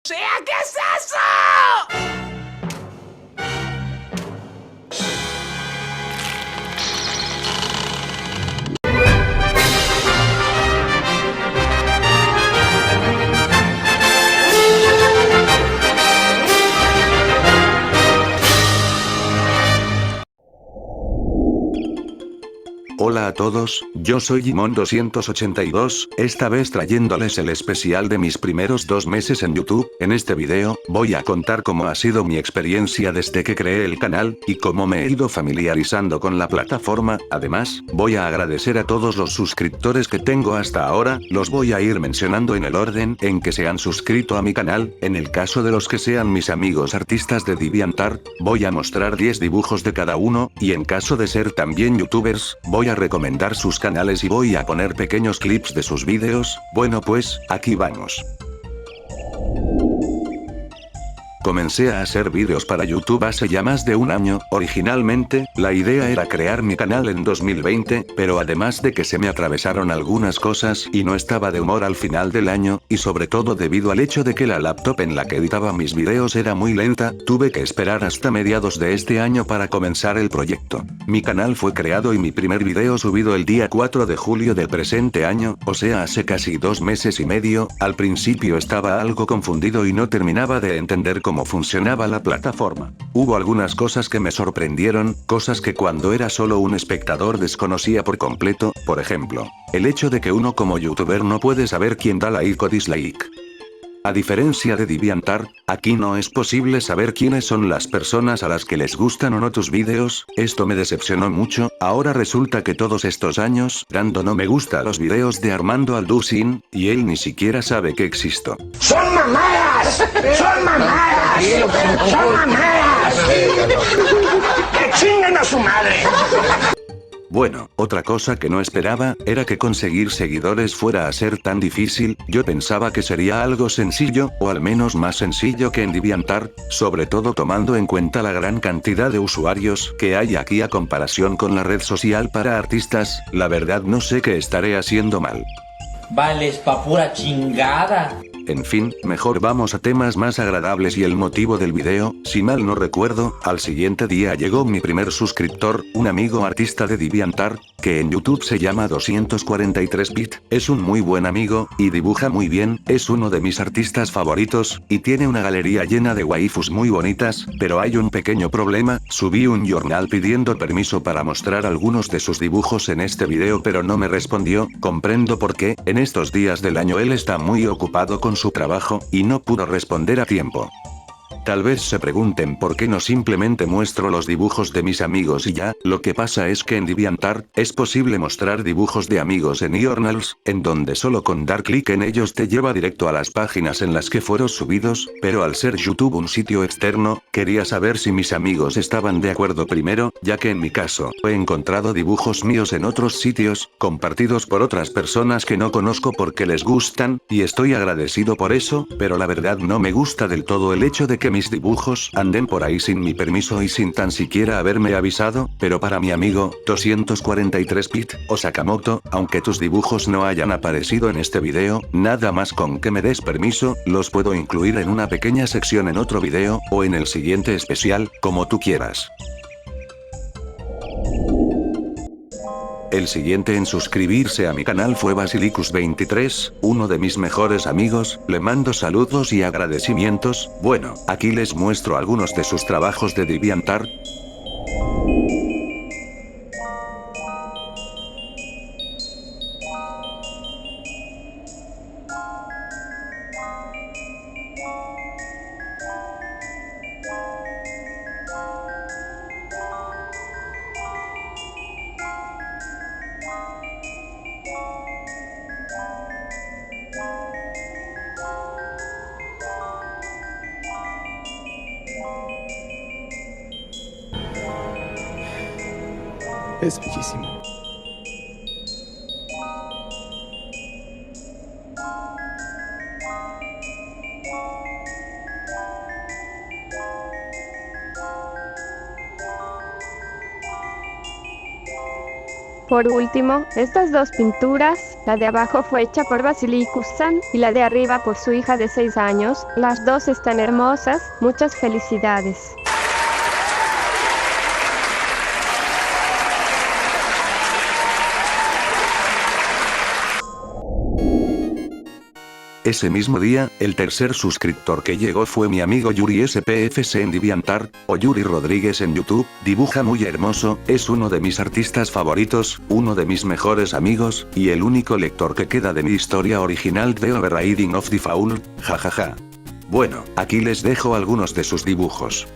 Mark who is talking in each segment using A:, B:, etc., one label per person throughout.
A: sea, ¿qué es eso?
B: Hola a todos, yo soy Jimon282, esta vez trayéndoles el especial de mis primeros 2 meses en YouTube. En este video, voy a contar cómo ha sido mi experiencia desde que creé el canal, y cómo me he ido familiarizando con la plataforma. Además, voy a agradecer a todos los suscriptores que tengo hasta ahora, los voy a ir mencionando en el orden en que se han suscrito a mi canal. En el caso de los que sean mis amigos artistas de DeviantArt, voy a mostrar 10 dibujos de cada uno, y en caso de ser también youtubers, voy a recomendar sus canales y voy a poner pequeños clips de sus vídeos. Bueno pues, aquí vamos. Comencé a hacer vídeos para YouTube hace ya más de un año. Originalmente, la idea era crear mi canal en 2020, pero además de que se me atravesaron algunas cosas y no estaba de humor al final del año, y sobre todo debido al hecho de que la laptop en la que editaba mis videos era muy lenta, tuve que esperar hasta mediados de este año para comenzar el proyecto. Mi canal fue creado y mi primer video subido el día 4 de julio del presente año, o sea hace casi 2 meses y medio. Al principio estaba algo confundido y no terminaba de entender cómo funcionaba la plataforma. Hubo algunas cosas que me sorprendieron, cosas que cuando era solo un espectador desconocía por completo. Por ejemplo, el hecho de que uno como youtuber no puede saber quién da like o dislike. A diferencia de DeviantArt, aquí no es posible saber quiénes son las personas a las que les gustan o no tus vídeos. Esto me decepcionó mucho. Ahora resulta que todos estos años, dando no me gusta a los videos de Armando Alducin, y él ni siquiera sabe que existo.
A: ¡Son mamadas! ¡Son mamadas! ¡Son mamadas! ¡Que chinguen a su madre!
B: Bueno, otra cosa que no esperaba, era que conseguir seguidores fuera a ser tan difícil. Yo pensaba que sería algo sencillo, o al menos más sencillo que en DeviantArt, sobre todo tomando en cuenta la gran cantidad de usuarios que hay aquí a comparación con la red social para artistas. La verdad no sé qué estaré haciendo mal.
C: Vales pa' pura chingada.
B: En fin, mejor vamos a temas más agradables y el motivo del video. Si mal no recuerdo, al siguiente día llegó mi primer suscriptor, un amigo artista de DeviantArt, que en YouTube se llama 243bit, es un muy buen amigo, y dibuja muy bien, es uno de mis artistas favoritos, y tiene una galería llena de waifus muy bonitas, pero hay un pequeño problema. Subí un journal pidiendo permiso para mostrar algunos de sus dibujos en este video pero no me respondió. Comprendo por qué, en estos días del año él está muy ocupado con su trabajo, y no pudo responder a tiempo. Tal vez se pregunten por qué no simplemente muestro los dibujos de mis amigos y ya. Lo que pasa es que en DeviantArt, es posible mostrar dibujos de amigos en journals, en donde solo con dar clic en ellos te lleva directo a las páginas en las que fueron subidos, pero al ser YouTube un sitio externo, quería saber si mis amigos estaban de acuerdo primero, ya que en mi caso, he encontrado dibujos míos en otros sitios, compartidos por otras personas que no conozco porque les gustan, y estoy agradecido por eso, pero la verdad no me gusta del todo el hecho de que mis dibujos anden por ahí sin mi permiso y sin tan siquiera haberme avisado. Pero para mi amigo, 243bit, o Sakamoto, aunque tus dibujos no hayan aparecido en este video, nada más con que me des permiso, los puedo incluir en una pequeña sección en otro video, o en el siguiente especial, como tú quieras. El siguiente en suscribirse a mi canal fue Basilicus23, uno de mis mejores amigos. Le mando saludos y agradecimientos. Bueno, aquí les muestro algunos de sus trabajos de DeviantArt.
D: Es bellísimo.
E: Por último, estas dos pinturas, la de abajo fue hecha por Basilikus-san y la de arriba por su hija de 6 años. Las dos están hermosas. Muchas felicidades.
B: Ese mismo día, el tercer suscriptor que llegó fue mi amigo Yuri SPFC en DeviantArt, o Yuri Rodríguez en YouTube. Dibuja muy hermoso, es uno de mis artistas favoritos, uno de mis mejores amigos, y el único lector que queda de mi historia original de Overriding of the Foul, jajaja. Bueno, aquí les dejo algunos de sus dibujos.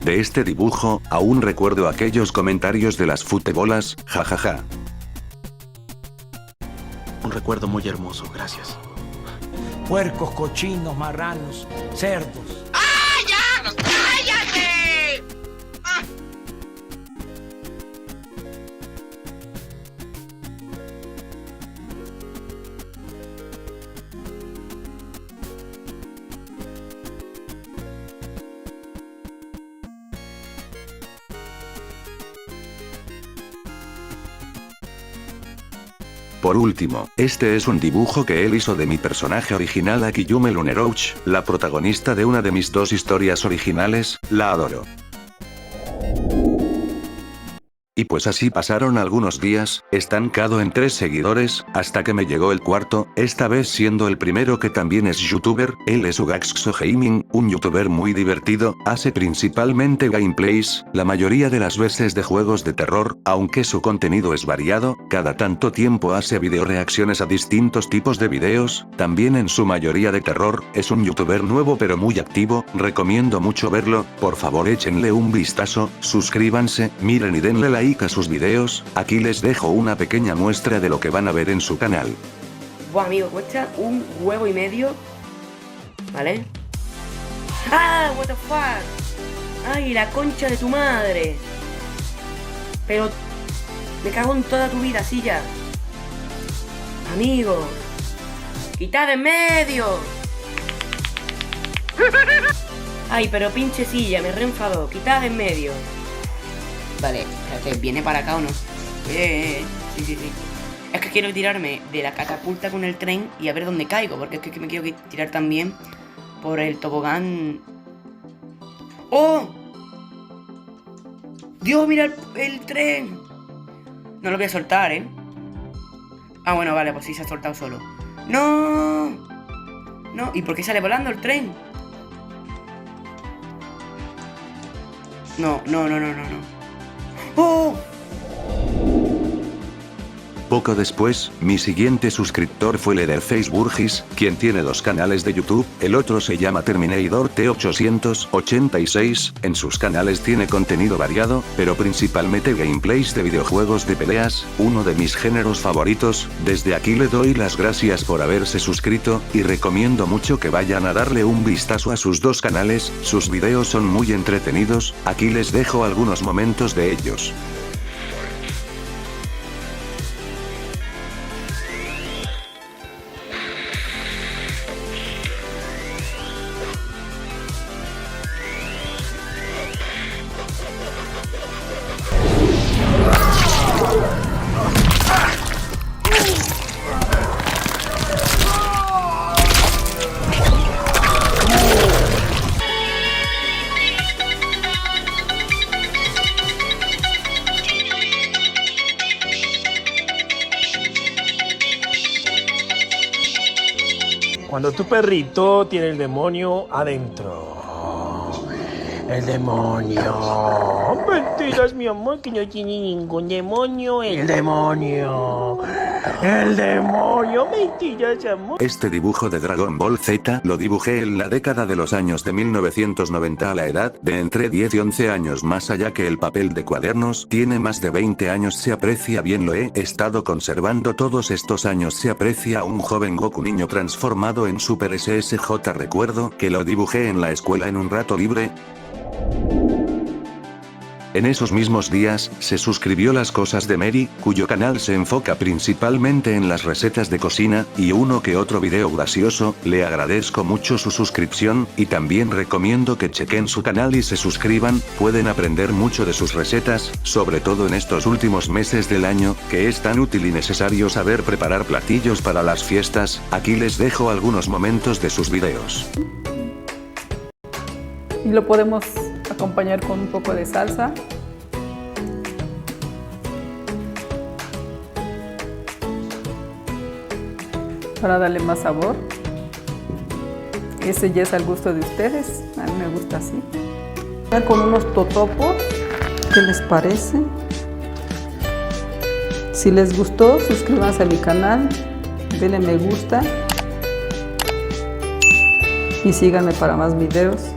B: De este dibujo, aún recuerdo aquellos comentarios de las futebolas, jajaja.
D: Un recuerdo muy hermoso, gracias.
F: Puercos, cochinos, marranos, cerdos.
B: Por último, este es un dibujo que él hizo de mi personaje original Akiyume Lunerouch, la protagonista de una de mis 2 historias originales. La adoro. Y pues así pasaron algunos días, estancado en 3 seguidores, hasta que me llegó el cuarto, esta vez siendo el primero que también es youtuber. Él es Ugaxxo Gaming, un youtuber muy divertido, hace principalmente gameplays, la mayoría de las veces de juegos de terror, aunque su contenido es variado, cada tanto tiempo hace video reacciones a distintos tipos de videos, también en su mayoría de terror. Es un youtuber nuevo pero muy activo, recomiendo mucho verlo, por favor échenle un vistazo, suscríbanse, miren y denle like a sus videos. Aquí les dejo una pequeña muestra de lo que van a ver en su canal.
G: Buah, amigo, cuesta un huevo y medio. ¿Vale? ¡Ah! What the fuck. ¡Ay, la concha de tu madre! Pero me cago en toda tu vida, silla. Amigo, quitad de en medio. Ay, pero pinche silla, me reenfadó. Quitad de en medio. Vale, espérate, ¿viene para acá o no? Sí. Es que quiero tirarme de la catapulta con el tren y a ver dónde caigo, porque es que me quiero tirar también por el tobogán. ¡Oh! ¡Dios, mira el tren! No lo voy a soltar, ¿eh? Ah, bueno, vale, pues sí se ha soltado solo. ¡No! No, ¿y por qué sale volando el tren? No. ¡Oh!
B: Poco después, mi siguiente suscriptor fue Leatherface Burgis, quien tiene 2 canales de YouTube, el otro se llama Terminator T886, en sus canales tiene contenido variado, pero principalmente gameplays de videojuegos de peleas, uno de mis géneros favoritos. Desde aquí le doy las gracias por haberse suscrito, y recomiendo mucho que vayan a darle un vistazo a sus 2 canales, sus videos son muy entretenidos. Aquí les dejo algunos momentos de ellos.
F: Cuando tu perrito tiene el demonio adentro. El demonio. Mentiras, mi amor, que no tiene ningún demonio. El demonio. El demonio, mentira, llamó.
B: Este dibujo de Dragon Ball Z lo dibujé en la década de los años de 1990 a la edad de entre 10 y 11 años, más allá que el papel de cuadernos tiene más de 20 años, se aprecia bien, lo he estado conservando todos estos años, se aprecia un joven Goku niño transformado en Super SSJ. Recuerdo que lo dibujé en la escuela en un rato libre. En esos mismos días, se suscribió Las Cosas de Mary, cuyo canal se enfoca principalmente en las recetas de cocina, y uno que otro video gracioso. Le agradezco mucho su suscripción, y también recomiendo que chequen su canal y se suscriban, pueden aprender mucho de sus recetas, sobre todo en estos últimos meses del año, que es tan útil y necesario saber preparar platillos para las fiestas. Aquí les dejo algunos momentos de sus videos.
H: Y lo podemos acompañar con un poco de salsa. Para darle más sabor. Ese ya es al gusto de ustedes. A mí me gusta así. Con unos totopos. ¿Qué les parece? Si les gustó, suscríbanse a mi canal. Denle me gusta. Y síganme para más videos.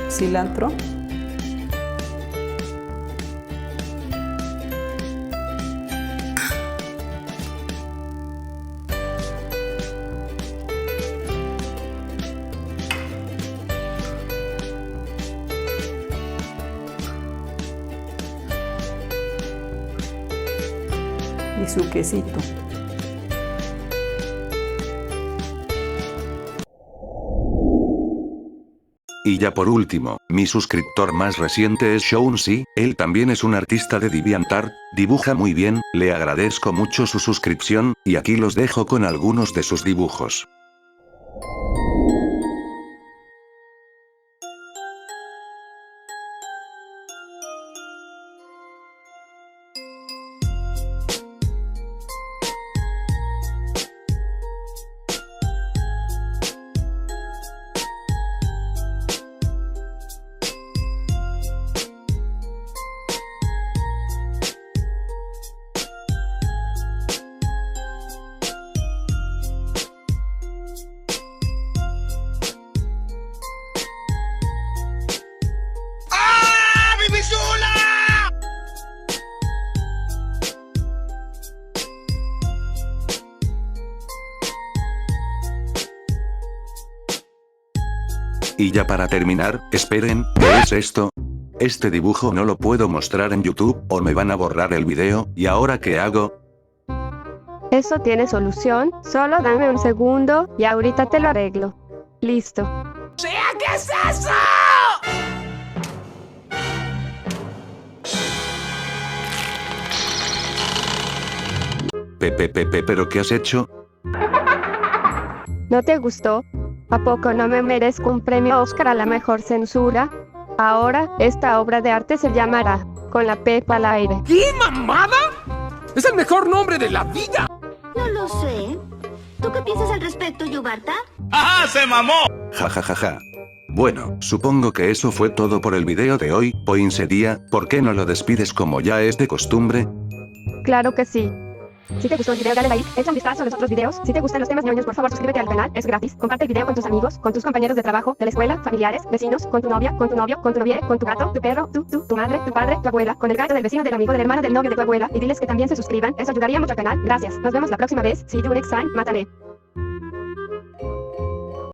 H: Cilantro. Y su quesito.
B: Y ya por último, mi suscriptor más reciente es Shaunsi, él también es un artista de DeviantArt, dibuja muy bien, le agradezco mucho su suscripción, y aquí los dejo con algunos de sus dibujos. Y ya para terminar, esperen, ¿qué es esto? Este dibujo no lo puedo mostrar en YouTube, o me van a borrar el video, ¿y ahora qué hago?
E: Eso tiene solución, solo dame un segundo, y ahorita te lo arreglo. Listo.
A: ¡Sea, qué es eso!
B: ¿Pero qué has hecho?
E: ¿No te gustó? ¿A poco no me merezco un premio Oscar a la mejor censura? Ahora, esta obra de arte se llamará Con la Pepa al aire.
A: ¿Qué mamada? ¡Es el mejor nombre de la vida!
I: No lo sé. ¿Tú qué piensas al respecto, Yubarta?
A: ¡Ajá, se mamó!
B: Ja ja ja ja. Bueno, supongo que eso fue todo por el video de hoy. Poinsettia, ¿por qué no lo despides como ya es de costumbre?
E: Claro que sí. Si te gustó el video, dale like, echa un vistazo a los otros videos. Si te gustan los temas ñoños, por favor suscríbete al canal, es gratis. Comparte el video con tus amigos, con tus compañeros de trabajo, de la escuela, familiares, vecinos, con tu novia, con tu novio, con tu novia, con tu gato, tu perro, tu madre, tu padre, tu abuela, con el gato del vecino, del amigo, del hermano, del novio de tu abuela, y diles que también se suscriban, eso ayudaría mucho al canal. Gracias, nos vemos la próxima vez. See you next time, mátale.